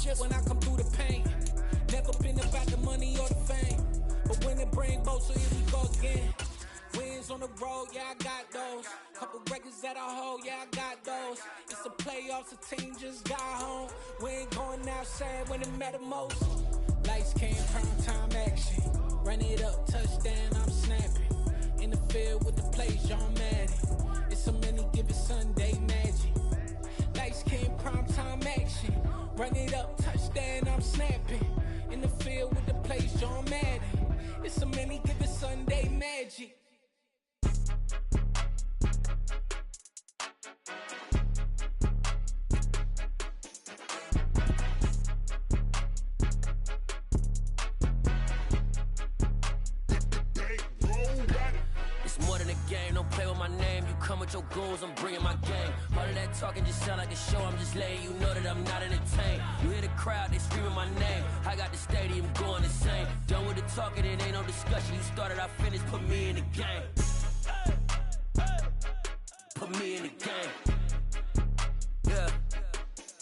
chip when I come through the pain. Never been about the money or the fame, but when it bring both, so here we go again. Wins on the road, yeah, I got those. Couple records that I hold, yeah, I got those. It's the playoffs, the team just got home. We ain't going outside when it matter most. Lights came, prime time action. Run it up, touchdown, I'm snapping. In the field with the plays, John Madden. It's a many given Sunday magic. Lights came, prime time action. Run it up, touchdown, I'm snapping. In the field with the plays, John Madden. It's a many given Sunday magic. With your goons, I'm bringing my game. All of that talking just sound like a show. I'm just letting you know that I'm not entertained. You hear the crowd, they screaming my name. I got the stadium going insane. Done with the talking, it ain't no discussion. You started, I finished, put me in the game. Put me in the game. Yeah,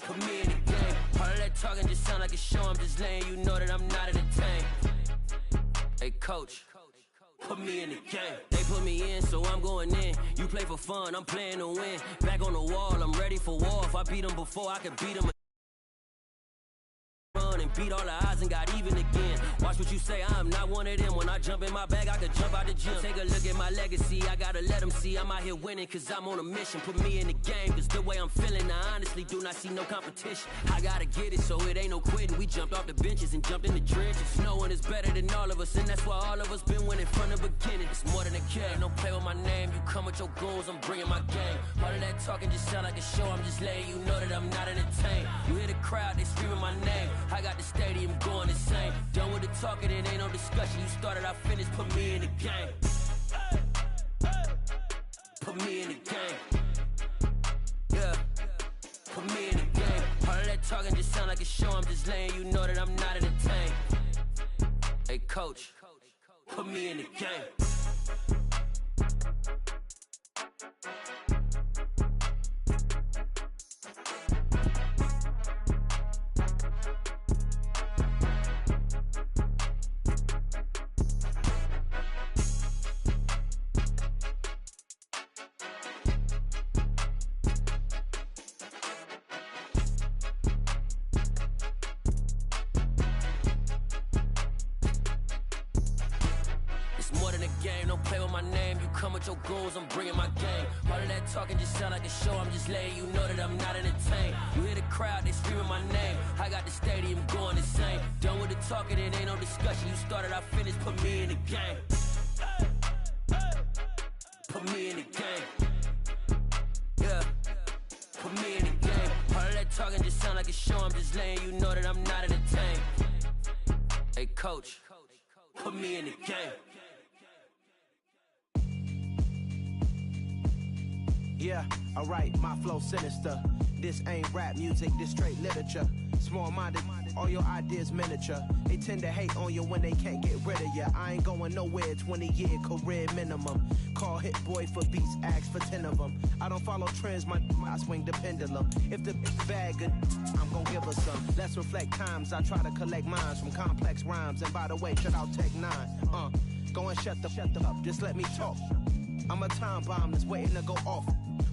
put me in the game. All of that talking just sound like a show. I'm just letting you know that I'm not entertained. Hey, coach. Put me in the game. They put me in, so I'm going in. You play for fun, I'm playing to win. Back on the wall, I'm ready for war. If I beat them before, I can beat them. And beat all the odds and got even again. Watch what you say, I'm not one of them. When I jump in my bag, I could jump out the gym. Take a look at my legacy, I gotta let them see I'm out here winning, cause I'm on a mission. Put me in the game, cause the way I'm feeling, I honestly do not see no competition. I gotta get it, so it ain't no quitting. We jumped off the benches and jumped in the trenches. No one is better than all of us, and that's why all of us been winning from the beginning. It's more than a game, don't play with my name. You come with your goons, I'm bringing my game. All of that talking just sound like a show. I'm just letting you know that I'm not entertained. You hear the crowd, they screaming my name. I got the stadium going insane. Done with the talking, it ain't no discussion. You started, I finished, put me in the game. Put me in the game. Yeah, put me in the game. All of that talking just sound like a show. I'm just letting you know that I'm not entertained. Hey, coach, put me in the game. Your goals, I'm bringing my game. All of that talking just sound like a show. I'm just letting you know that I'm not entertained. You hear the crowd, they screaming my name. I got the stadium going insane. Done with the talking, it ain't no discussion. You started, I finished, put me in the game. Put me in the game. Yeah, put me in the game. All of that talking just sound like a show. I'm just letting you know that I'm not entertained. Hey, coach, put me in the game. Yeah, alright, my flow sinister. This ain't rap music, this straight literature. Small-minded, all your ideas miniature. They tend to hate on you when they can't get rid of you. I ain't going nowhere, 20-year career minimum. Call Hit Boy for beats, ask for 10 of them. I don't follow trends, I swing the pendulum. If the bad good, I'm gonna give her some. Let's reflect times, I try to collect minds from complex rhymes. And by the way, shut out Tech 9. Go and shut the up, just let me talk. I'm a time bomb that's waiting to go off.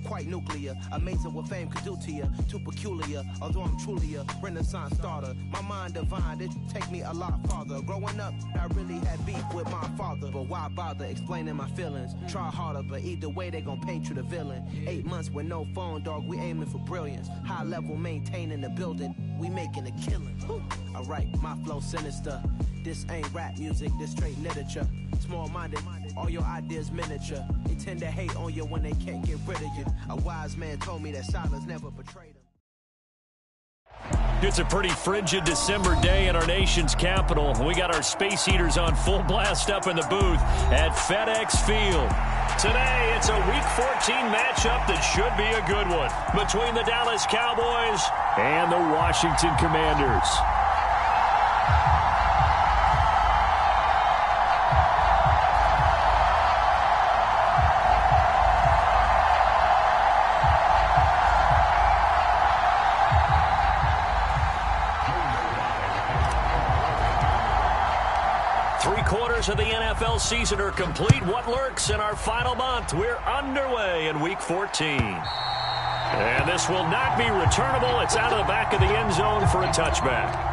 Quite nuclear, amazing what fame could do to you. Too peculiar, although I'm truly a renaissance starter. My mind divine, it take me a lot farther. Growing up, I really had beef with my father. But why bother explaining my feelings? Try harder, but either way they gon' paint you the villain. 8 months with no phone, dog, we aiming for brilliance. High level maintaining the building, we making a killing. Alright, my flow sinister. This ain't rap music, this straight literature. Small-minded, all your ideas miniature. They tend to hate on you when they can't get rid of you. A wise man told me that silence never betrayed him. It's a pretty frigid December day in our nation's capital. We got our space heaters on full blast up in the booth at FedEx Field. Today, it's a Week 14 matchup that should be a good one between the Dallas Cowboys and the Washington Commanders. 3/4 of the NFL season are complete. What lurks in our final month? We're underway in Week 14. And this will not be returnable. It's out of the back of the end zone for a touchback.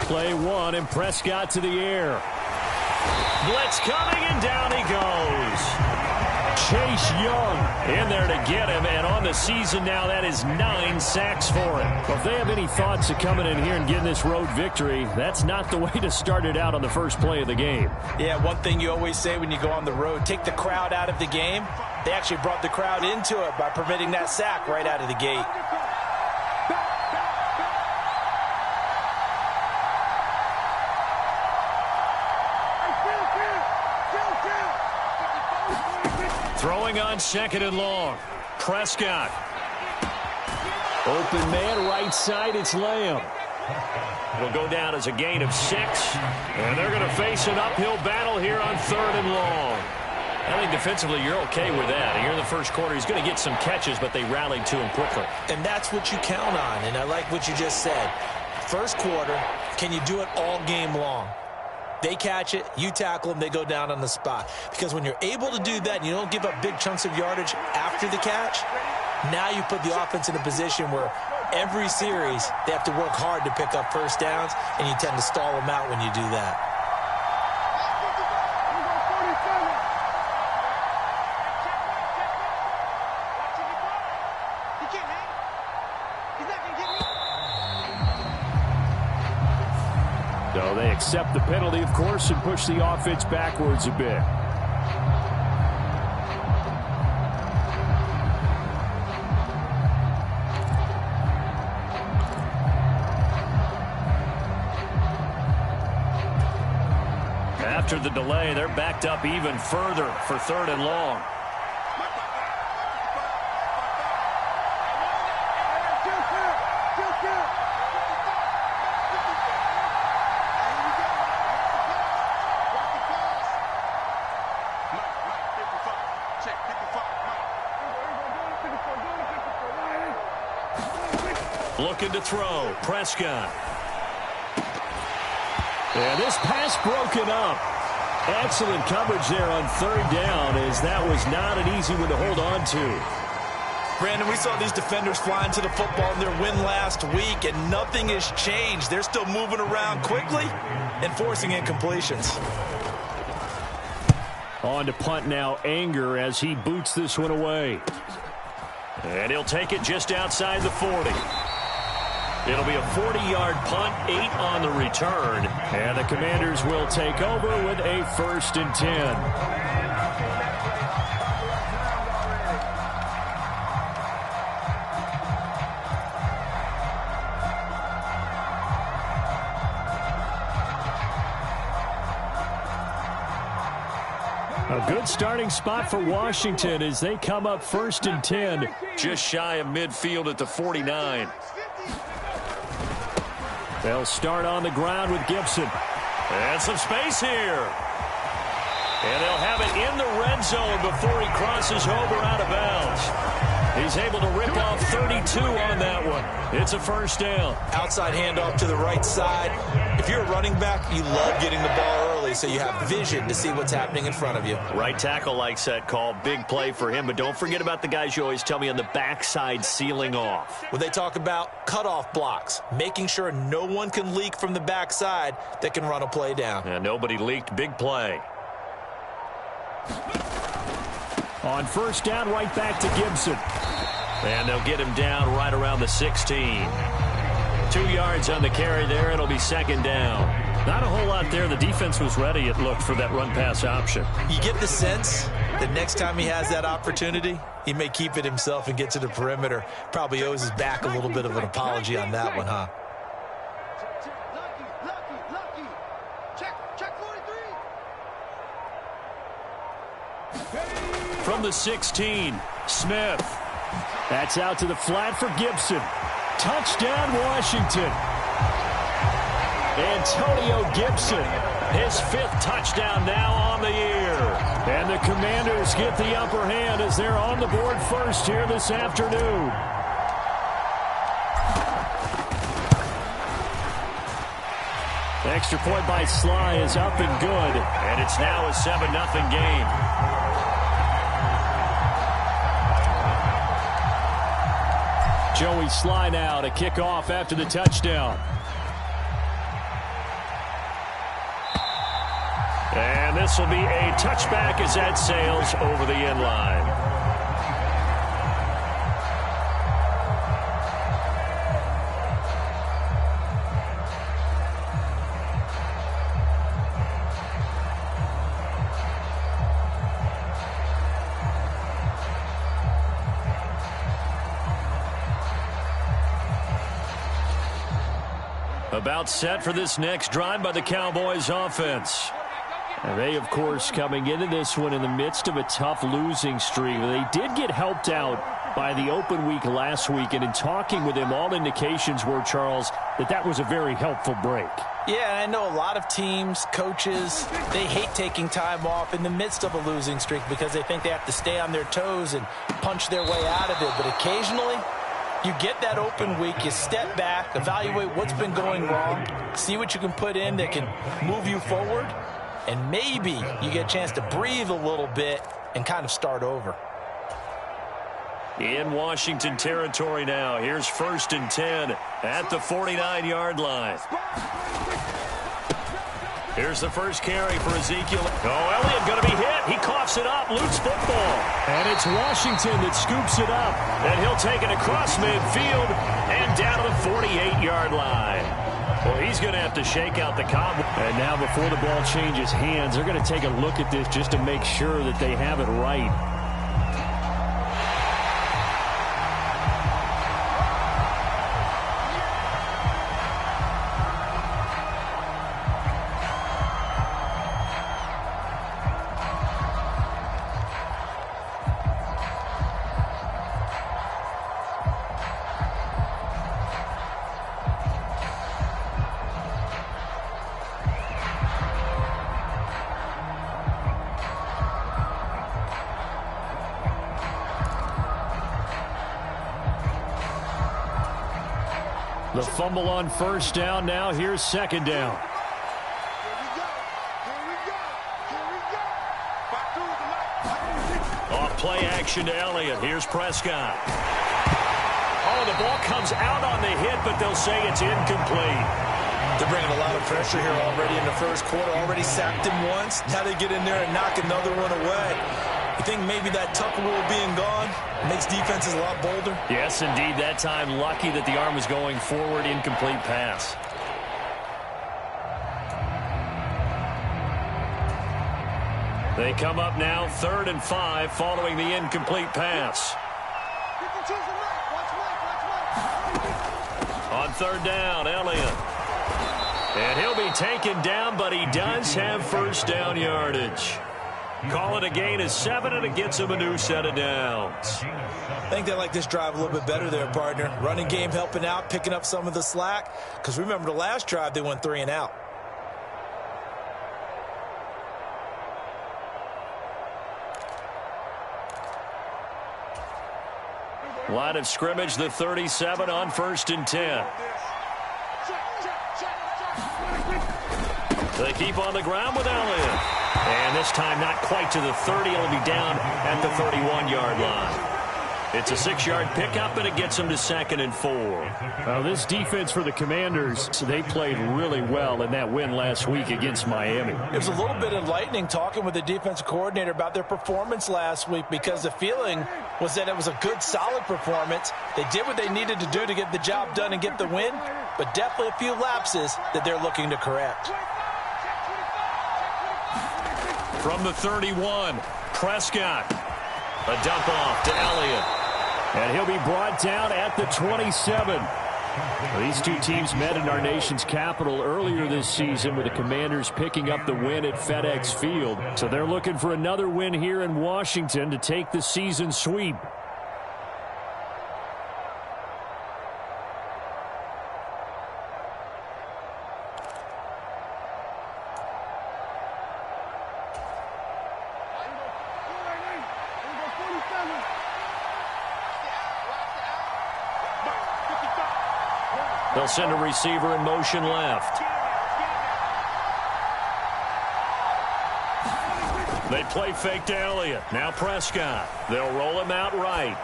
Play one, and Prescott to the air. Blitz coming, and down he goes. Chase Young in there to get him, and on the season now, that is 9 sacks for him. Well, if they have any thoughts of coming in here and getting this road victory, that's not the way to start it out on the first play of the game. Yeah, one thing you always say when you go on the road, take the crowd out of the game. They actually brought the crowd into it by permitting that sack right out of the gate. Throwing on 2nd and long. Prescott. Open man, right side, it's Lamb. It'll go down as a gain of 6. And they're going to face an uphill battle here on 3rd and long. I think defensively you're okay with that. Here in the first quarter, he's going to get some catches, but they rallied to him quickly. And that's what you count on, and I like what you just said. First quarter, can you do it all game long? They catch it, you tackle them, they go down on the spot. Because when you're able to do that and you don't give up big chunks of yardage after the catch, now you put the offense in a position where every series they have to work hard to pick up first downs, and you tend to stall them out when you do that. So they accept the penalty, of course, and push the offense backwards a bit. After the delay, they're backed up even further for 3rd and long. Looking to throw. Prescott. And this pass broken up. Excellent coverage there on 3rd down, as that was not an easy one to hold on to. Brandon, we saw these defenders flying to the football in their win last week, and nothing has changed. They're still moving around quickly and forcing incompletions. On to punt now, Anger, as he boots this one away. And he'll take it just outside the 40. It'll be a 40-yard punt, 8 on the return. And the Commanders will take over with a 1st and 10. A good starting spot for Washington as they come up 1st and 10, just shy of midfield at the 49. They'll start on the ground with Gibson. And some space here. And they'll have it in the red zone before he crosses over out of bounds. He's able to rip off 32 on that one. It's a 1st down. Outside handoff to the right side. If you're a running back, you love getting the ball early so you have vision to see what's happening in front of you. Right tackle likes that call. Big play for him. But don't forget about the guys you always tell me on the backside sealing off. When they talk about cutoff blocks, making sure no one can leak from the backside that can run a play down. And nobody leaked. Big play. On 1st down, right back to Gibson. And they'll get him down right around the 16. 2 yards on the carry there. It'll be 2nd down. Not a whole lot there. The defense was ready, it looked, for that run-pass option. You get the sense that next time he has that opportunity, he may keep it himself and get to the perimeter. Probably owes his back a little bit of an apology on that one, huh? From the 16, Smith. That's out to the flat for Gibson. Touchdown, Washington. Antonio Gibson, his 5th touchdown now on the year. And the Commanders get the upper hand as they're on the board first here this afternoon. Extra point by Sly is up and good, and it's now a 7-0 game. Joey Sly now to kick off after the touchdown. And this will be a touchback as that sails over the end line. About set for this next drive by the Cowboys offense. And they, of course, coming into this one in the midst of a tough losing streak. They did get helped out by the open week last week, and in talking with him, all indications were, Charles, that was a very helpful break. Yeah, I know a lot of teams, coaches, they hate taking time off in the midst of a losing streak because they think they have to stay on their toes and punch their way out of it. But occasionally, you get that open week, you step back, evaluate what's been going wrong, see what you can put in that can move you forward, and maybe you get a chance to breathe a little bit and kind of start over. In Washington territory now. Here's 1st and 10 at the 49-yard line. Here's the first carry for Ezekiel. Oh, Elliott going to be hit. He coughs it up, loose football. And it's Washington that scoops it up. And he'll take it across midfield and down to the 48-yard line. Well, he's going to have to shake out the Cowboys. And now before the ball changes hands, they're going to take a look at this just to make sure that they have it right. The fumble on first down. Now here's second down. Off play action to Elliott. Here's Prescott. Oh, the ball comes out on the hit, but they'll say it's incomplete. They're bringing a lot of pressure here already in the first quarter. Already sacked him once. Now they get in there and knock another one away. You think maybe that tuck rule being gone makes defenses a lot bolder? Yes, indeed. That time, lucky that the arm was going forward. Incomplete pass. They come up now 3rd and 5 following the incomplete pass. On 3rd down, Elliott. And he'll be taken down, but he does have first down yardage. Call it a gain of 7, and it gets him a new set of downs. I think they like this drive a little bit better there, partner. Running game helping out, picking up some of the slack. Because remember, the last drive, they went 3 and out. Line of scrimmage, the 37 on 1st and 10. They keep on the ground with Elliott. And this time not quite to the 30. It'll be down at the 31-yard line. It's a 6-yard pickup, and it gets them to 2nd and 4. Well, this defense for the Commanders, they played really well in that win last week against Miami. It was a little bit enlightening talking with the defensive coordinator about their performance last week because the feeling was that it was a good, solid performance. They did what they needed to do to get the job done and get the win, but definitely a few lapses that they're looking to correct. From the 31, Prescott. A dump off to Elliott. And he'll be brought down at the 27. These two teams met in our nation's capital earlier this season with the Commanders picking up the win at FedEx Field. So they're looking for another win here in Washington to take the season sweep. They'll send a receiver in motion left. They play fake to Elliott. Now Prescott. They'll roll him out right.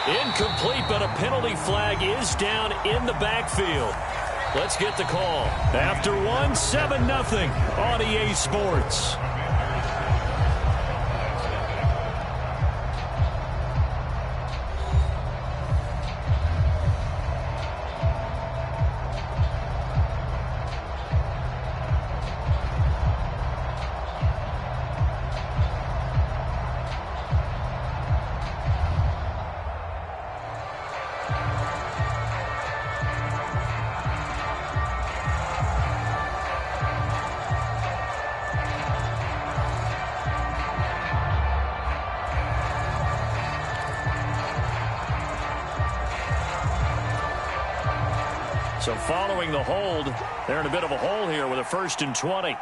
Incomplete, but a penalty flag is down in the backfield. Let's get the call. After 7-0 on EA Sports. So following the hold, they're in a bit of a hole here with a 1st and 20.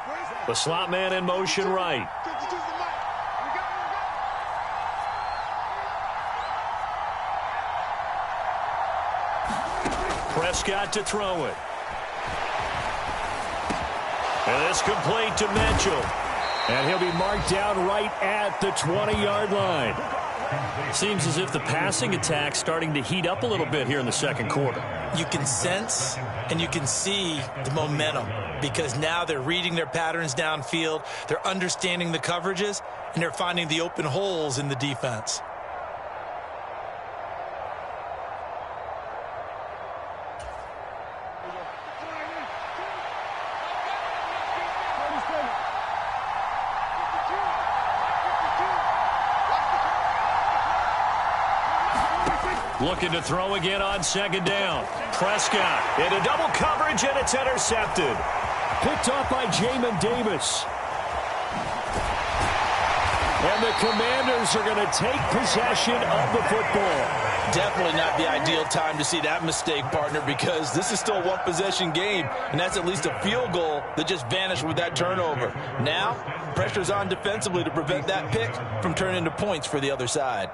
The slot man in motion right. Prescott to throw it. And it's complete to Mitchell. And he'll be marked down right at the 20-yard line. Seems as if the passing attack's starting to heat up a little bit here in the second quarter. You can sense and you can see the momentum because now they're reading their patterns downfield, they're understanding the coverages, and they're finding the open holes in the defense. Looking to throw again on 2nd down. Prescott into double coverage, and it's intercepted. Picked off by Jamin Davis. And the Commanders are going to take possession of the football. Definitely not the ideal time to see that mistake, partner, because this is still a one-possession game, and that's at least a field goal that just vanished with that turnover. Now, pressure's on defensively to prevent that pick from turning into points for the other side.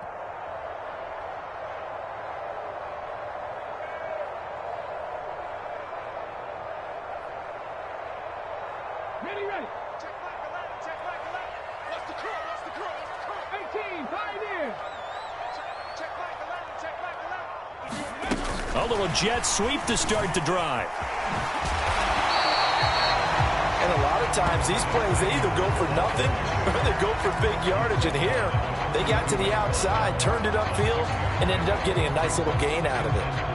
A little jet sweep to start the drive. And a lot of times these plays, they either go for nothing or they go for big yardage. And here, they got to the outside, turned it upfield, and ended up getting a nice little gain out of it.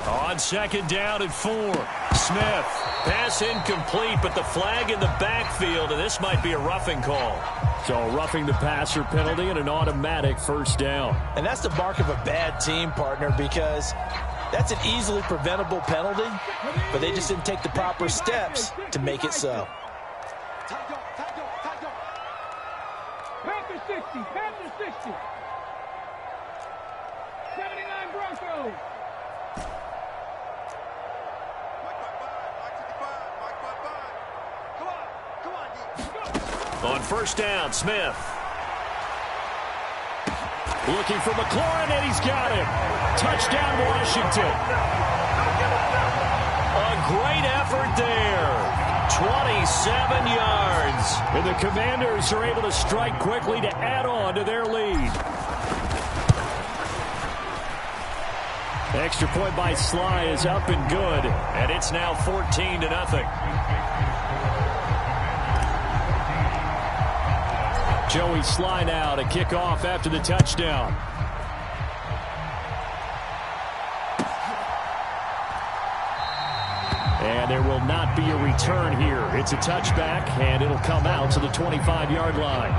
On 2nd down and 4. Smith. Pass incomplete, but the flag in the backfield, and this might be a roughing call. So roughing the passer penalty and an automatic 1st down. And that's the mark of a bad team, partner, because that's an easily preventable penalty, but they just didn't take the proper steps to make it so. Panther 60, Panther 60. 79 Broncos. On 1st down, Smith. Looking for McLaurin, and he's got him. Touchdown, Washington. A great effort there. 27 yards. And the Commanders are able to strike quickly to add on to their lead. Extra point by Sly is up and good, and it's now 14-0. Joey Sly now to kick off after the touchdown. And there will not be a return here. It's a touchback, and it'll come out to the 25-yard line.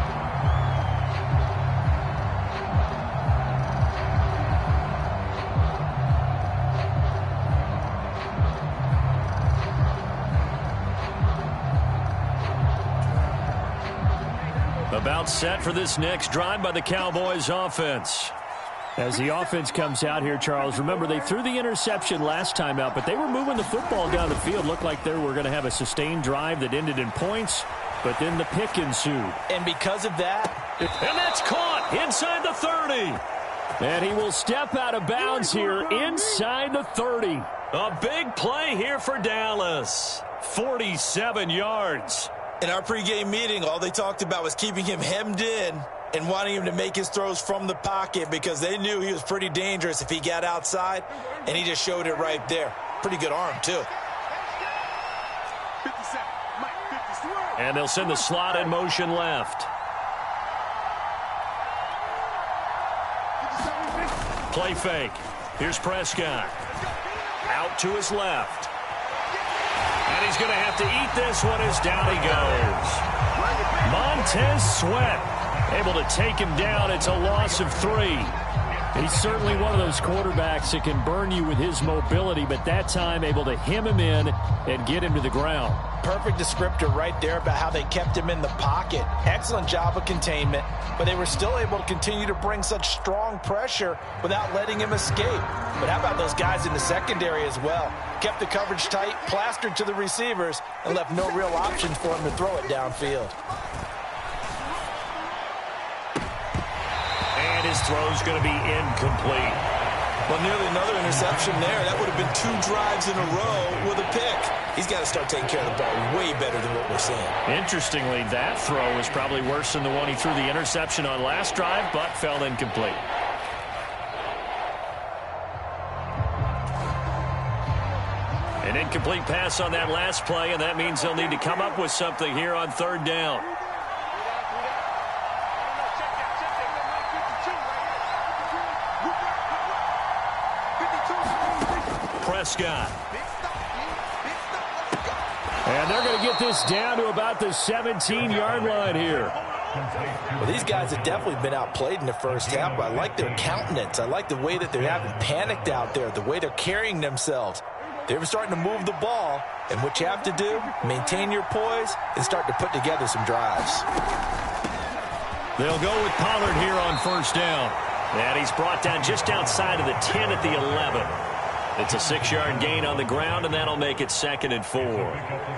About set for this next drive by the Cowboys offense. As the offense comes out here, Charles, remember they threw the interception last time out, but they were moving the football down the field. Looked like they were going to have a sustained drive that ended in points, but then the pick ensued. And because of that... And that's caught inside the 30. And he will step out of bounds here inside the 30. A big play here for Dallas. 47 yards. In our pregame meeting, all they talked about was keeping him hemmed in and wanting him to make his throws from the pocket because they knew he was pretty dangerous if he got outside, and he just showed it right there. Pretty good arm, too. And they'll send the slot in motion left. Play fake. Here's Prescott. Out to his left. And he's going to have to eat this one as down he goes. Montez Sweat able to take him down. It's a loss of 3. He's certainly one of those quarterbacks that can burn you with his mobility, but that time able to hem him in and get him to the ground. Perfect descriptor right there about how they kept him in the pocket. Excellent job of containment, but they were still able to continue to bring such strong pressure without letting him escape. But how about those guys in the secondary as well? Kept the coverage tight, plastered to the receivers, and left no real option for him to throw it downfield. And his throw's going to be incomplete. Well, nearly another interception there. That would have been 2 drives in a row with a pick. He's got to start taking care of the ball way better than what we're seeing. Interestingly, that throw was probably worse than the one he threw the interception on last drive, but fell incomplete. An incomplete pass on that last play, and that means they'll need to come up with something here on 3rd down. Prescott. And they're going to get this down to about the 17-yard line here. Well, these guys have definitely been outplayed in the first half, but I like their countenance. I like the way that they haven't panicked out there, the way they're carrying themselves. They're starting to move the ball, and what you have to do, maintain your poise and start to put together some drives. They'll go with Pollard here on 1st down. And he's brought down just outside of the 10 at the 11. It's a 6-yard gain on the ground, and that'll make it 2nd and 4.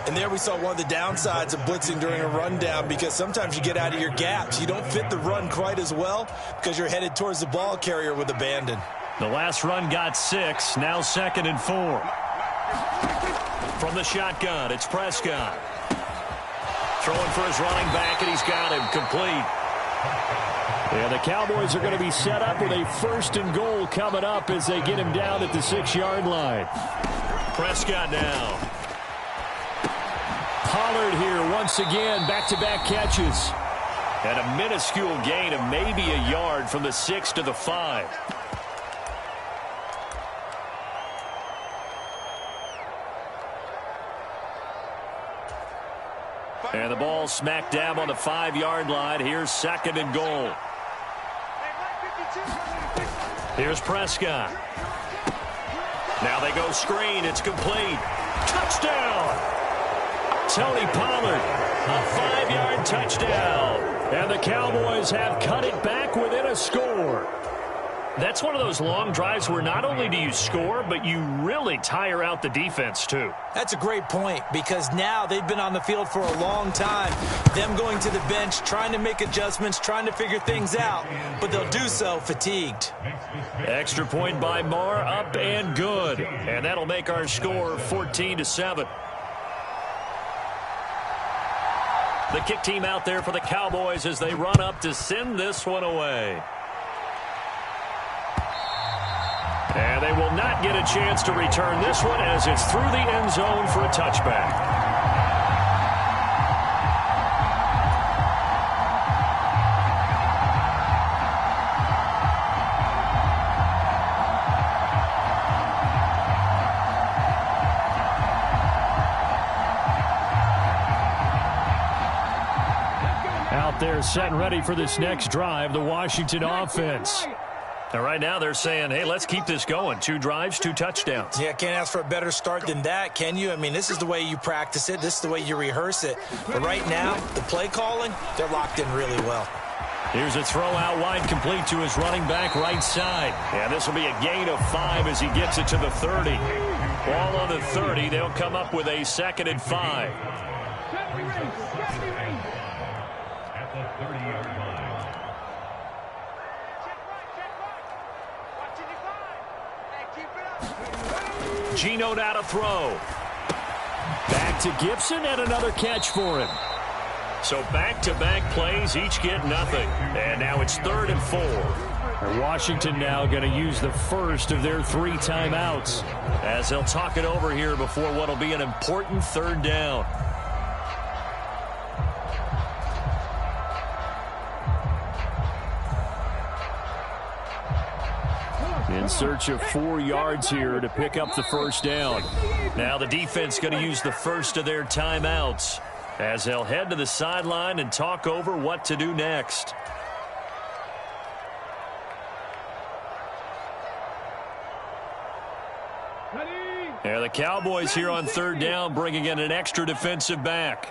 And there we saw one of the downsides of blitzing during a rundown, because sometimes you get out of your gaps. You don't fit the run quite as well because you're headed towards the ball carrier with abandon. The last run got 6, now 2nd and 4. From the shotgun, it's Prescott. Throwing for his running back, and he's got him complete. Yeah, the Cowboys are going to be set up with a 1st and goal coming up as they get him down at the 6-yard line. Prescott now. Pollard here once again, back-to-back catches. And a minuscule gain of maybe a yard from the 6 to the 5. And the ball smack dab on the 5-yard line. Here's 2nd and goal. Here's Prescott. Now they go screen. It's complete. Touchdown! Tony Pollard. A 5-yard touchdown. And the Cowboys have cut it back within a score. That's one of those long drives where not only do you score, but you really tire out the defense, too. That's a great point, because now they've been on the field for a long time. Them going to the bench, trying to make adjustments, trying to figure things out, but they'll do so fatigued. Extra point by Marr, up and good. And that'll make our score 14-7. The kick team out there for the Cowboys as they run up to send this one away. And they will not get a chance to return this one as it's through the end zone for a touchback. They're set and ready for this next drive, the Washington offense. And right now they're saying, hey, let's keep this going. 2 drives, 2 touchdowns. Yeah, can't ask for a better start than that, can you? I mean, this is the way you practice it. This is the way you rehearse it. But right now, the play calling, they're locked in really well. Here's a throw out wide, complete to his running back right side. And this will be a gain of 5 as he gets it to the 30. Ball on the 30. They'll come up with a 2nd and 5. Geno now to throw. Back to Gibson and another catch for him. So back-to-back plays, each get nothing. And now it's 3rd and 4. And Washington now going to use the first of their 3 timeouts as they'll talk it over here before what will be an important 3rd down. In search of 4 yards here to pick up the first down. Now the defense going to use the first of their timeouts as they'll head to the sideline and talk over what to do next. And the Cowboys here on 3rd down bringing in an extra defensive back.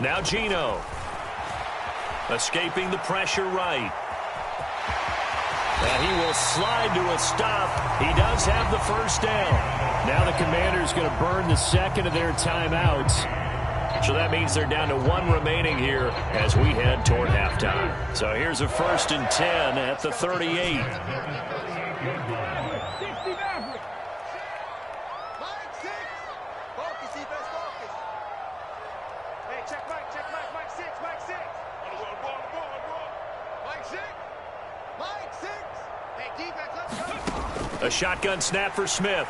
Now Geno, escaping the pressure right. And he will slide to a stop. He does have the first down. Now the Commanders going to burn the 2nd of their timeouts. So that means they're down to 1 remaining here as we head toward halftime. So here's a 1st and 10 at the 38. A shotgun snap for Smith.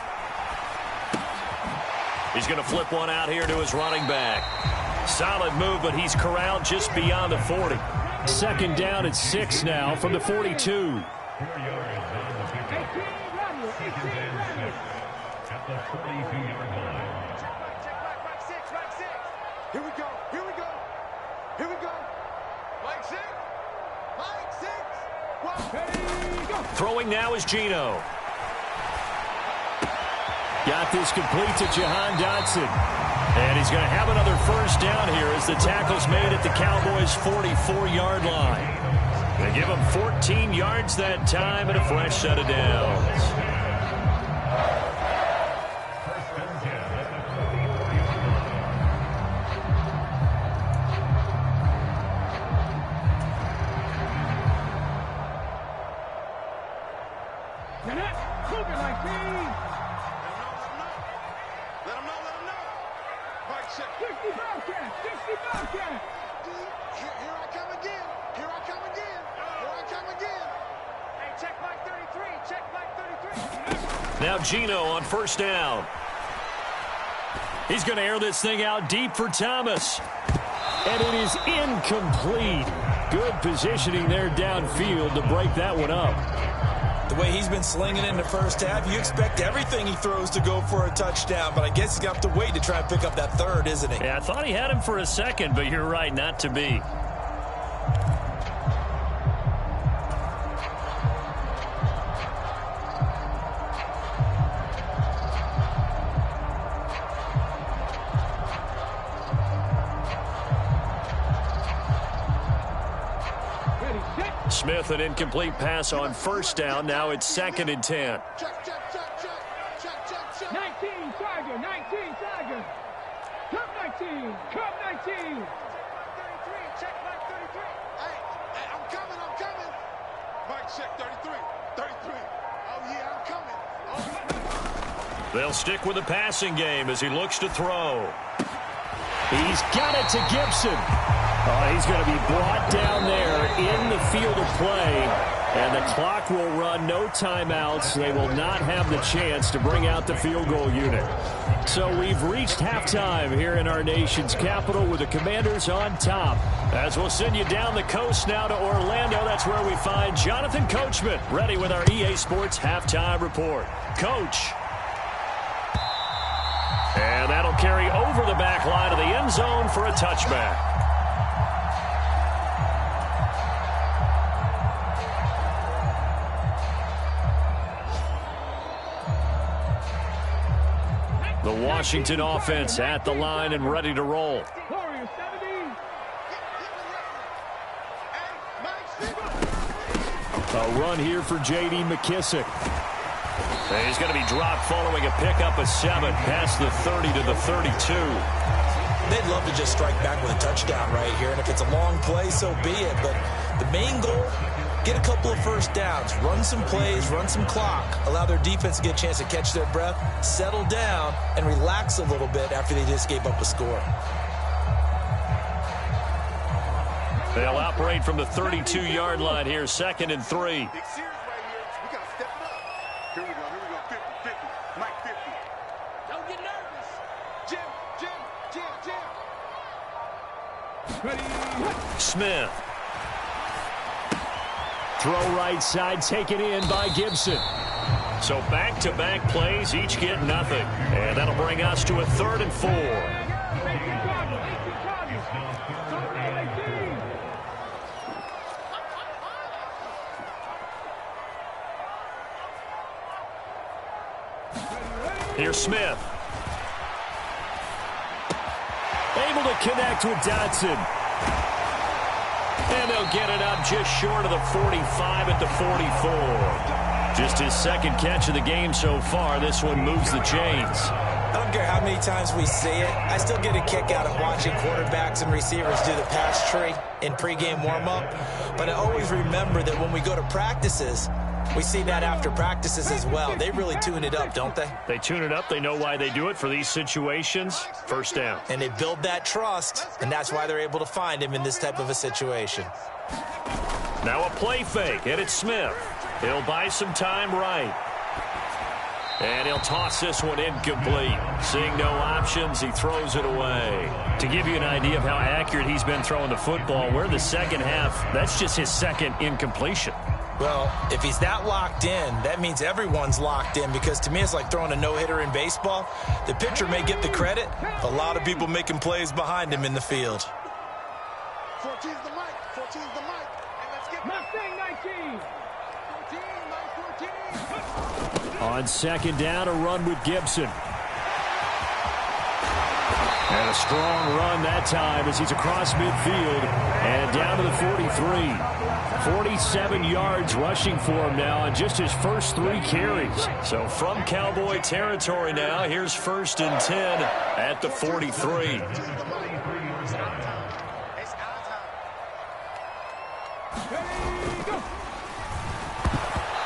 He's going to flip one out here to his running back. Solid move, but he's corralled just beyond the 40. 2nd down at 6 now from the 42. Throwing now is Geno. Got this complete to Jahan Dotson. And he's going to have another first down here as the tackle's made at the Cowboys' 44-yard line. They give him 14 yards that time and a fresh set of downs. Now Geno on 1st down. He's going to air this thing out deep for Thomas. And it is incomplete. Good positioning there downfield to break that one up. The way he's been slinging in the first half, you expect everything he throws to go for a touchdown, but I guess he's going to have to wait to try and pick up that 3rd, isn't he? Yeah, I thought he had him for a second, but you're right, not to be. Smith, an incomplete pass on 1st down. Now it's 2nd and 10. 19, Tiger, 19, Tiger. Come 19, come 19. Check back 33. Hey, I'm coming. Mike 6, check 33. 33. Oh, yeah, I'm coming. They'll stick with the passing game as he looks to throw. He's got it to Gibson. Oh, he's going to be brought down there in the field of play. And the clock will run, no timeouts. They will not have the chance to bring out the field goal unit. So we've reached halftime here in our nation's capital with the Commanders on top. As we'll send you down the coast now to Orlando, that's where we find Jonathan Coachman ready with our EA Sports halftime report. Coach. And that'll carry over the back line of the end zone for a touchback. The Washington offense at the line and ready to roll. A run here for J.D. McKissick. And he's going to be dropped following a pickup of 7 past the 30 to the 32. They'd love to just strike back with a touchdown right here, and if it's a long play, so be it. But the main goal, get a couple of first downs, run some plays, run some clock, allow their defense to get a chance to catch their breath, settle down, and relax a little bit after they just gave up a score. They'll operate from the 32-yard line here, 2nd and 3. Smith. Throw right side, taken in by Gibson. So back-to-back plays, each get nothing. And that'll bring us to a 3rd and 4. Here's Smith. Able to connect with Dotson. And they'll get it up just short of the 45 at the 44. Just his 2nd catch of the game so far. This one moves the chains. I don't care how many times we see it. I still get a kick out of watching quarterbacks and receivers do the pass tree in pregame warm-up. But I always remember that when we go to practices, we see that after practices as well. They really tune it up, don't they? They tune it up. They know why they do it for these situations. First down. And they build that trust, and that's why they're able to find him in this type of a situation. Now a play fake, and it's Smith. He'll buy some time right. And he'll toss this one incomplete. Seeing no options, he throws it away. To give you an idea of how accurate he's been throwing the football, we're in the second half. That's just his 2nd incompletion. Well, if he's that locked in, that means everyone's locked in, because to me it's like throwing a no-hitter in baseball. The pitcher may get the credit, a lot of people making plays behind him in the field. 14's the mic, 14's the mic, and let's get Mustang 19. 14. On 2nd down, a run with Gibson. And a strong run that time as he's across midfield and down to the 43. 47 yards rushing for him now on just his first 3 carries. So from Cowboy territory now, here's 1st and 10 at the 43.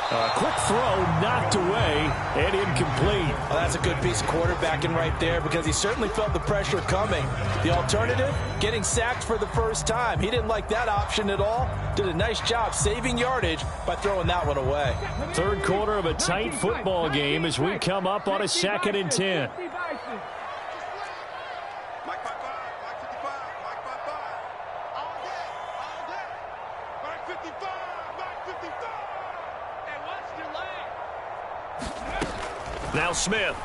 A quick throw knocked away and incomplete. Well, that's a good piece of quarterbacking right there, because he certainly felt the pressure coming. The alternative, getting sacked for the first time. He didn't like that option at all. Did a nice job saving yardage by throwing that one away. 3rd quarter of a tight football game as we come up on a 2nd and 10. Now Smith.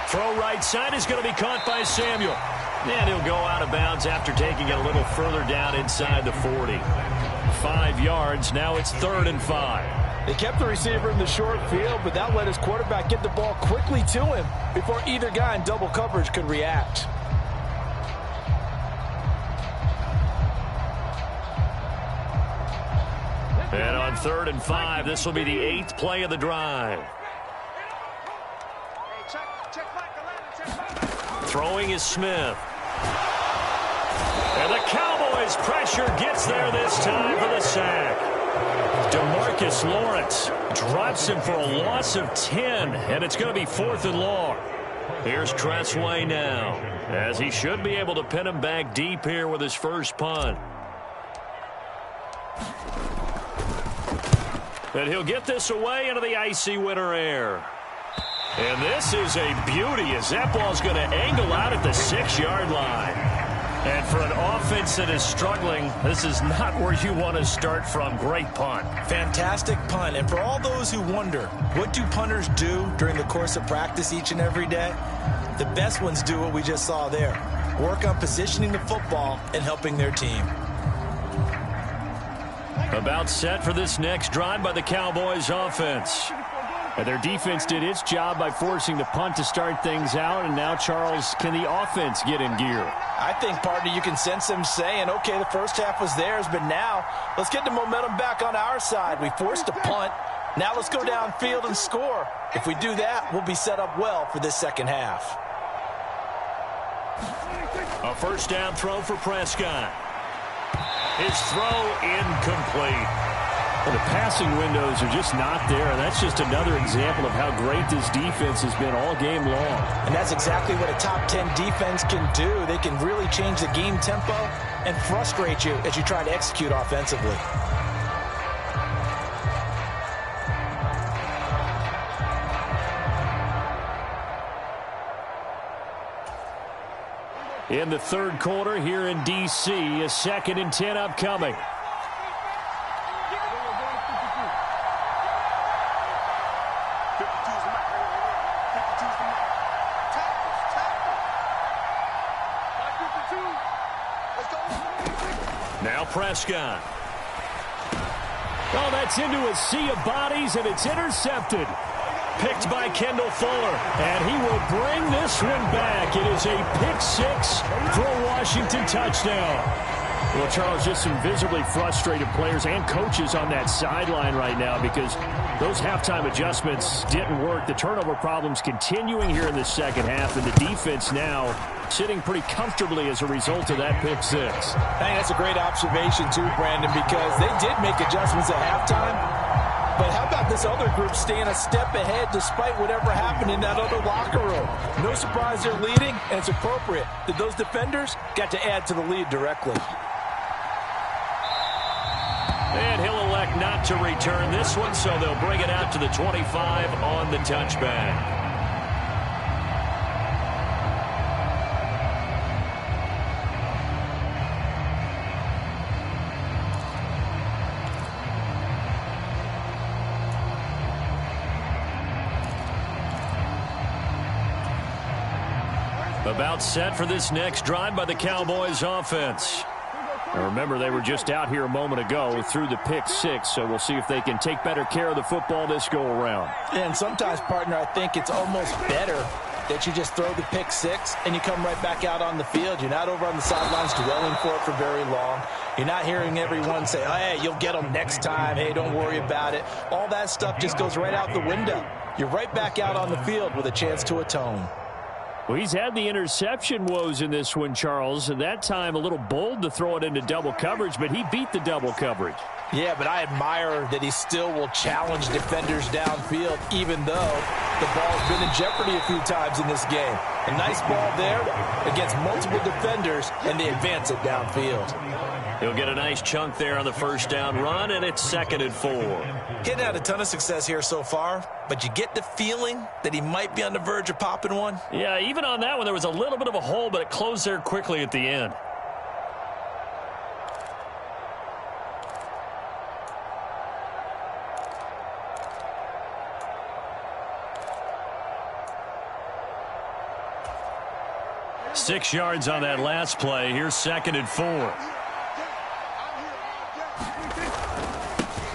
Throw right side is going to be caught by Samuel. And he'll go out of bounds after taking it a little further down inside the 40. 5 yards. Now it's 3rd and 5. They kept the receiver in the short field, but that let his quarterback get the ball quickly to him before either guy in double coverage could react. And on 3rd and 5, this will be the 8th play of the drive. Throwing is Smith. And the Cowboys' pressure gets there this time for the sack. DeMarcus Lawrence drops him for a loss of 10, and it's going to be 4th and long. Here's Tressway now, as he should be able to pin him back deep here with his first punt. And he'll get this away into the icy winter air. And this is a beauty as that ball's going to angle out at the 6-yard line. And for an offense that is struggling, this is not where you want to start from. Great punt. Fantastic punt. And for all those who wonder, what do punters do during the course of practice each and every day? The best ones do what we just saw there. Work on positioning the football and helping their team. About set for this next drive by the Cowboys offense. And their defense did its job by forcing the punt to start things out. And now, Charles, can the offense get in gear? I think, partner, you can sense them saying, okay, the first half was theirs, but now let's get the momentum back on our side. We forced a punt. Now let's go downfield and score. If we do that, we'll be set up well for this second half. A first down throw for Prescott. His throw incomplete. Well, the passing windows are just not there. And that's just another example of how great this defense has been all game long. And that's exactly what a top 10 defense can do. They can really change the game tempo and frustrate you as you try to execute offensively. In the third quarter here in D.C., a 2nd and 10 upcoming. Now Prescott. Oh, that's into a sea of bodies, and it's intercepted. Picked by Kendall Fuller, and he will bring this one back. It is a pick-6 for a Washington touchdown. Well, Charles, just some visibly frustrated players and coaches on that sideline right now because those halftime adjustments didn't work. The turnover problems continuing here in the second half, and the defense now sitting pretty comfortably as a result of that pick-6. I think that's a great observation, too, Brandon, because they did make adjustments at halftime. But how about this other group staying a step ahead despite whatever happened in that other locker room? No surprise they're leading, and it's appropriate that those defenders got to add to the lead directly. And he'll elect not to return this one, so they'll bring it out to the 25 on the touchback. About set for this next drive by the Cowboys offense. Now remember, they were just out here a moment ago through the pick-6, so we'll see if they can take better care of the football this go-around. Yeah, and sometimes, partner, I think it's almost better that you just throw the pick-6 and you come right back out on the field. You're not over on the sidelines dwelling for it for very long. You're not hearing everyone say, oh, hey, you'll get them next time. Hey, don't worry about it. All that stuff just goes right out the window. You're right back out on the field with a chance to atone. Well, he's had the interception woes in this one, Charles, and that time a little bold to throw it into double coverage, but he beat the double coverage. Yeah, but I admire that he still will challenge defenders downfield, even though the ball's been in jeopardy a few times in this game. A nice ball there against multiple defenders, and they advance it downfield. He'll get a nice chunk there on the first down run, and it's 2nd and 4. He hadn't had a ton of success here so far, but you get the feeling that he might be on the verge of popping one. Yeah, even on that one, there was a little bit of a hole, but it closed there quickly at the end. Six yards on that last play. Here's 2nd and 4.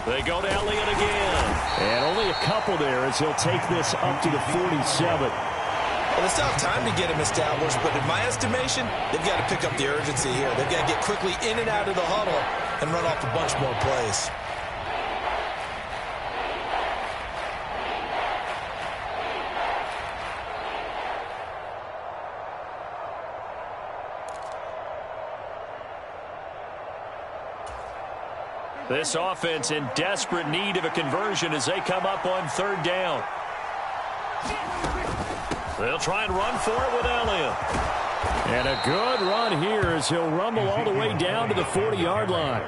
They go to Elliott again. And only a couple there as he'll take this up to the 47. Well, it's not time to get him established, but in my estimation, they've got to pick up the urgency here. They've got to get quickly in and out of the huddle and run off a bunch more plays. This offense in desperate need of a conversion as they come up on 3rd down. They'll try and run for it with Elliott. And a good run here as he'll rumble all the way down to the 40-yard line.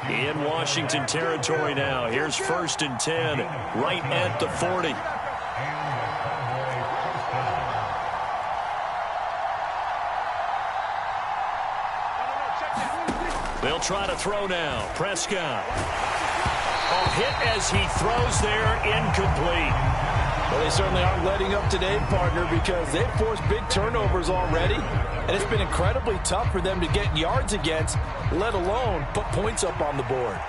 In Washington territory now. Here's 1st and 10, right at the 40. They'll try to throw now. Prescott. A hit as he throws there, incomplete. Well, they certainly aren't letting up today, partner, because they've forced big turnovers already, and it's been incredibly tough for them to get yards against, let alone put points up on the board.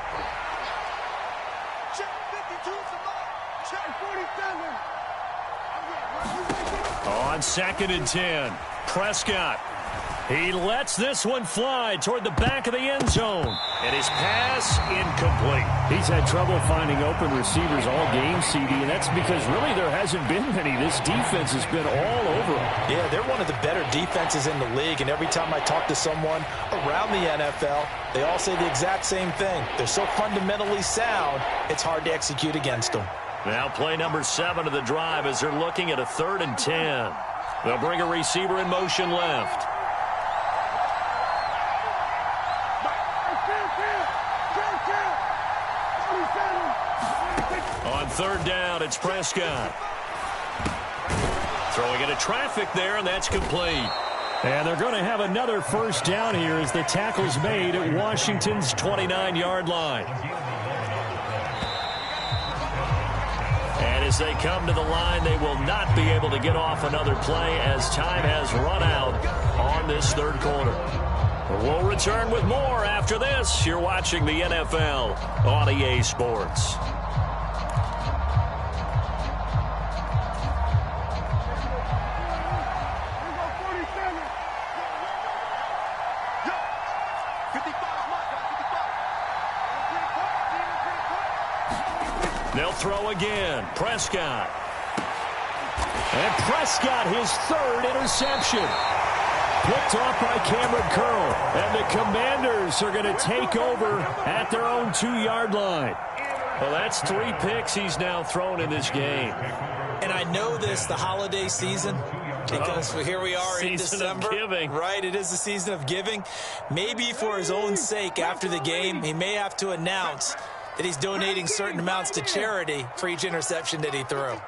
On 2nd and 10, Prescott. He lets this one fly toward the back of the end zone. And his pass incomplete. He's had trouble finding open receivers all game, CD, and that's because really there hasn't been many. This defense has been all over them. Yeah, they're one of the better defenses in the league, and every time I talk to someone around the NFL, they all say the exact same thing. They're so fundamentally sound, it's hard to execute against them. Now play number 7 of the drive as they're looking at a 3rd and 10. They'll bring a receiver in motion left. On 3rd down, it's Prescott. Throwing into traffic there, and that's complete. And they're going to have another 1st down here as the tackle's made at Washington's 29-yard line. And as they come to the line, they will not be able to get off another play as time has run out on this 3rd quarter. We'll return with more after this. You're watching the NFL on EA Sports. They'll throw again. Prescott. And Prescott, his 3rd interception. Picked off by Cameron Curl. And the Commanders are going to take over at their own 2-yard line. Well, that's 3 picks he's now thrown in this game. And I know this, the holiday season, because here we are in December. Season of giving. Right, it is the season of giving. Maybe for his own sake, after the game, he may have to announce that he's donating certain amounts to charity for each interception that he threw.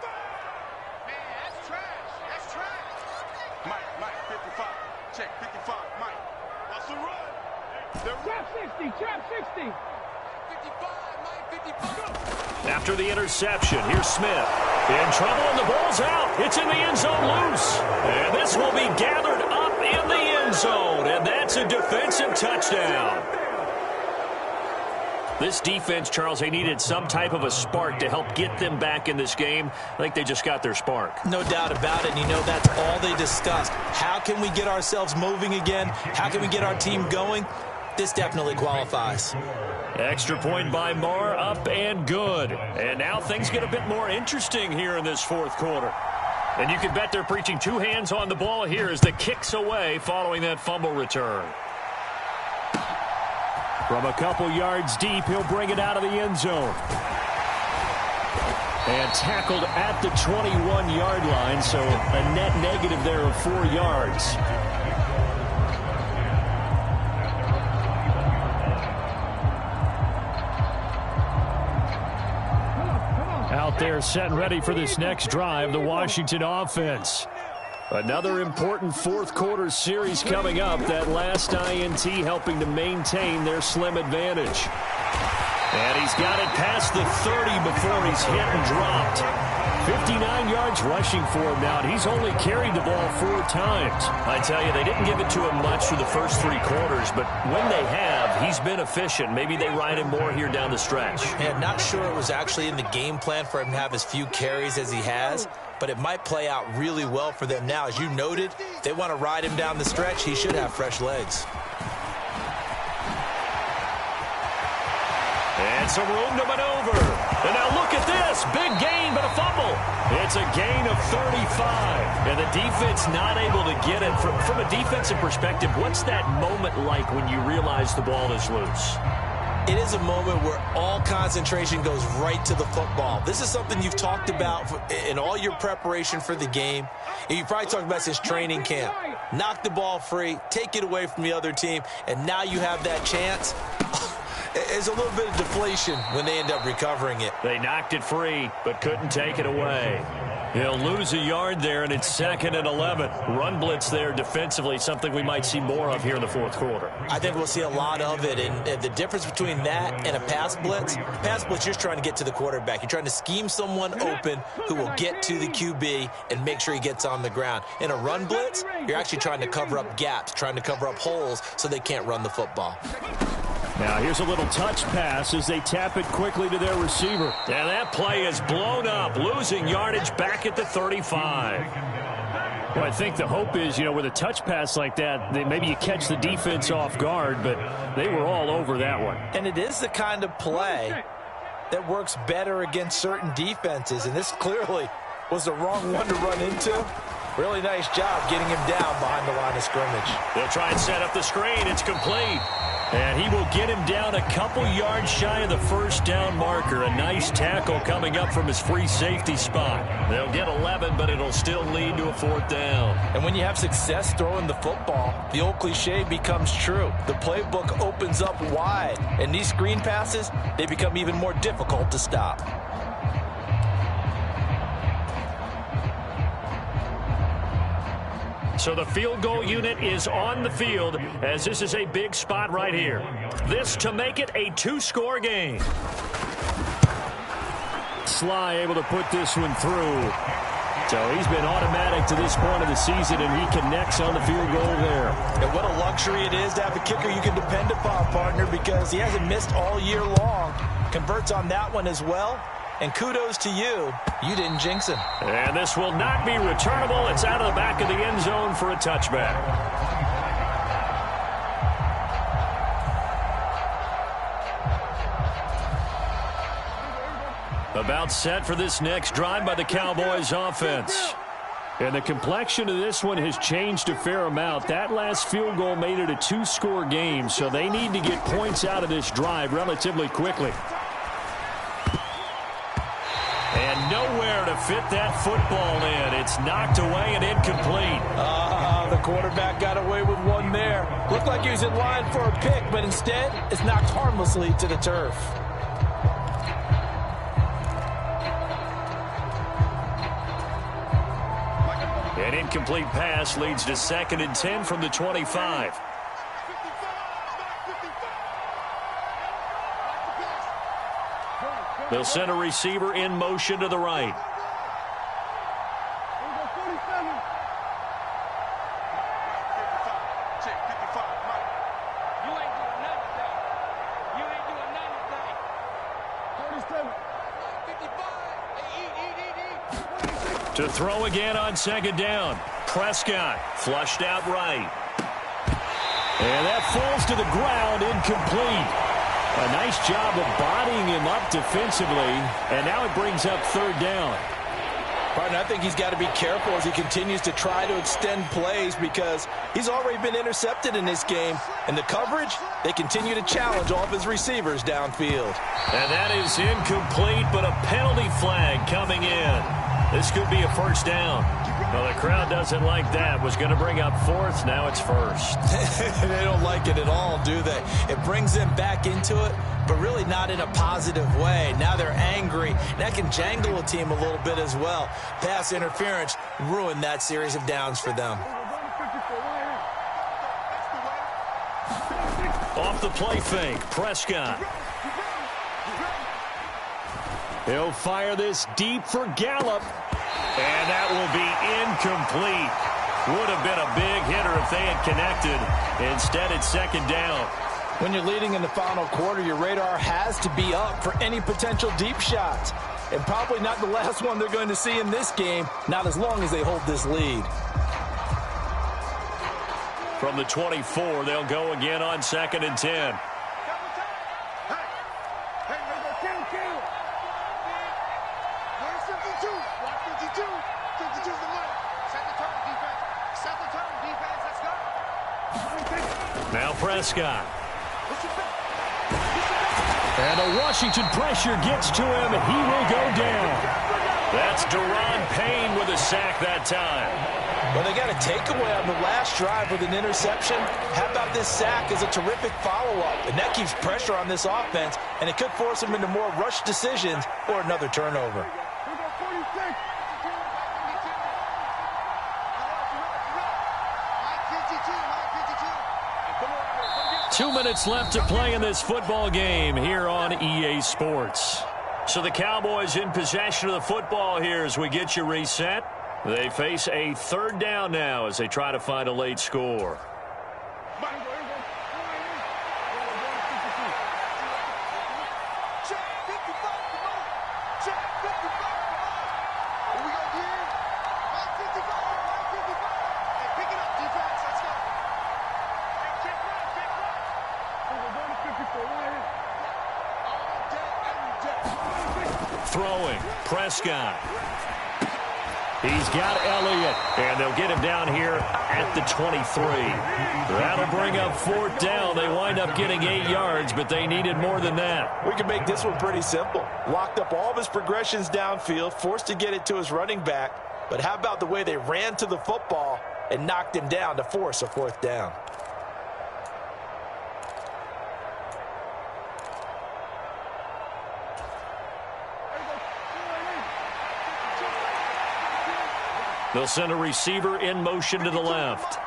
After the interception, here's Smith. In trouble, and the ball's out. It's in the end zone loose. And this will be gathered up in the end zone. And that's a defensive touchdown. This defense, Charles, they needed some type of a spark to help get them back in this game. I think they just got their spark. No doubt about it. And you know that's all they discussed. How can we get ourselves moving again? How can we get our team going? This definitely qualifies. Extra point by Marr, up and good. And now things get a bit more interesting here in this 4th quarter. And you can bet they're preaching 2 hands on the ball here as the kick's away following that fumble return. From a couple yards deep, he'll bring it out of the end zone. And tackled at the 21-yard line, so a net negative there of 4 yards. Out there set and ready for this next drive, the Washington offense. Another important 4th quarter series coming up. That last INT helping to maintain their slim advantage. And he's got it past the 30 before he's hit and dropped. 59 yards rushing for him now, and he's only carried the ball 4 times. I tell you, they didn't give it to him much for the first 3 quarters, but when they have, he's been efficient. Maybe they ride him more here down the stretch. Yeah, not sure it was actually in the game plan for him to have as few carries as he has, but it might play out really well for them now. As you noted, they want to ride him down the stretch. He should have fresh legs. And some room to maneuver. And now look at this. Big gain, but a fumble. It's a gain of 35. And the defense not able to get it. From a defensive perspective, what's that moment like when you realize the ball is loose? it is a moment where all concentration goes right to the football. This is something you've talked about in all your preparation for the game. And you probably talked about since training camp. Knock the ball free, take it away from the other team, and now you have that chance. It's a little bit of deflation when they end up recovering it. They knocked it free, but couldn't take it away. He'll lose a yard there, and it's 2nd and 11. Run blitz there defensively, something we might see more of here in the fourth quarter. I think we'll see a lot of it, and the difference between that and a pass blitz, you're just trying to get to the quarterback. You're trying to scheme someone open who will get to the QB and make sure he gets on the ground. In a run blitz, you're actually trying to cover up gaps, trying to cover up holes so they can't run the football. Now here's a little touch pass as they tap it quickly to their receiver. And that play is blown up, losing yardage back at the 35. Well, I think the hope is, with a touch pass like that, maybe you catch the defense off guard, but they were all over that one. And it is the kind of play that works better against certain defenses, and this clearly was the wrong one to run into. Really nice job getting him down behind the line of scrimmage. They'll try and set up the screen. It's complete. And he will get him down a couple yards shy of the first down marker. A nice tackle coming up from his free safety spot. They'll get 11, but it'll still lead to a 4th down. And when you have success throwing the football, the old cliche becomes true. The playbook opens up wide, and these screen passes, they become even more difficult to stop. So the field goal unit is on the field as this is a big spot right here. This to make it a 2-score game. Sly able to put this one through. So he's been automatic to this point of the season, and he connects on the field goal there. And what a luxury it is to have a kicker you can depend upon, partner, because he hasn't missed all year long. Converts on that one as well. And kudos to you. You didn't jinx him. And this will not be returnable. It's out of the back of the end zone for a touchback. About set for this next drive by the Cowboys offense. And the complexion of this one has changed a fair amount. That last field goal made it a 2-score game, so they need to get points out of this drive relatively quickly. And nowhere to fit that football in. It's knocked away and incomplete. The quarterback got away with one there. Looked like he was in line for a pick, but instead, it's knocked harmlessly to the turf. An incomplete pass leads to 2nd and 10 from the 25. They'll send a receiver in motion to the right. To throw again on 2nd down. Prescott flushed out right. And that falls to the ground, incomplete. A nice job of bodying him up defensively, and now it brings up 3rd down. Partner, I think he's got to be careful as he continues to try to extend plays because he's already been intercepted in this game. And the coverage, they continue to challenge all of his receivers downfield. And that is incomplete, but a penalty flag coming in. This could be a 1st down. Well, the crowd doesn't like that. Was going to bring up 4th. Now it's 1st. They don't like it at all, do they? It brings them back into it, but really not in a positive way. Now they're angry. That can jangle a team a little bit as well. Pass interference ruined that series of downs for them. Off the play fake, Prescott. He'll fire this deep for Gallup. And that will be incomplete. Would have been a big hitter if they had connected. Instead, it's 2nd down. When you're leading in the final quarter, your radar has to be up for any potential deep shots. And probably not the last one they're going to see in this game, not as long as they hold this lead. From the 24, they'll go again on 2nd and 10. Now Prescott. And the Washington pressure gets to him, and he will go down. That's Deron Payne with a sack that time. Well, they got a takeaway on the last drive with an interception. How about this sack as a terrific follow-up? And that keeps pressure on this offense, and it could force them into more rush decisions or another turnover. 2 minutes left to play in this football game here on EA Sports. So the Cowboys in possession of the football here as we get you reset. They face a third down now as they try to find a late score. Throwing, Prescott. He's got Elliott, and they'll get him down here at the 23. That'll bring up fourth down. They wind up getting 8 yards, but they needed more than that. We can make this one pretty simple. Locked up all of his progressions downfield, forced to get it to his running back. But how about the way they ran to the football and knocked him down to force a fourth down? They'll send a receiver in motion to the left.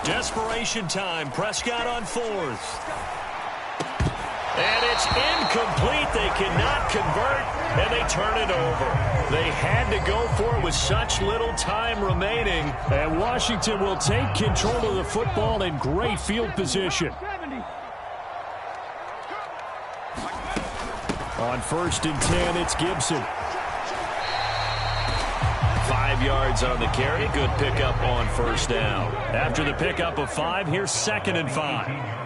Desperation time. Prescott on fourth. And it's incomplete. They cannot convert, and they turn it over. They had to go for it with such little time remaining. And Washington will take control of the football in great field position. On 1st and 10, it's Gibson. 5 yards on the carry. Good pickup on first down. After the pickup of 5, here's 2nd and 5.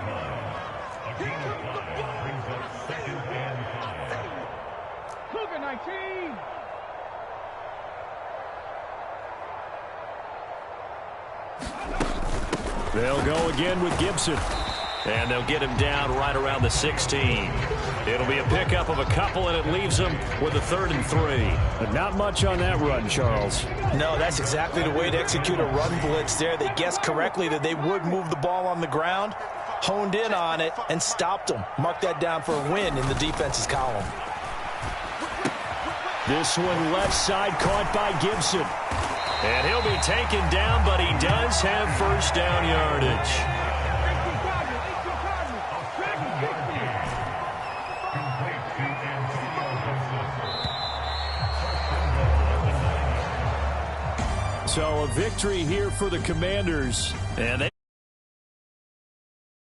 They'll go again with Gibson. And they'll get him down right around the 16. It'll be a pickup of a couple, and it leaves them with a 3rd and 3. But not much on that run, Charles. No, that's exactly the way to execute a run blitz there. They guessed correctly that they would move the ball on the ground, honed in on it, and stopped them. Mark that down for a win in the defense's column. This one left side caught by Gibson. And he'll be taken down, but he does have first down yardage. So a victory here for the Commanders. And they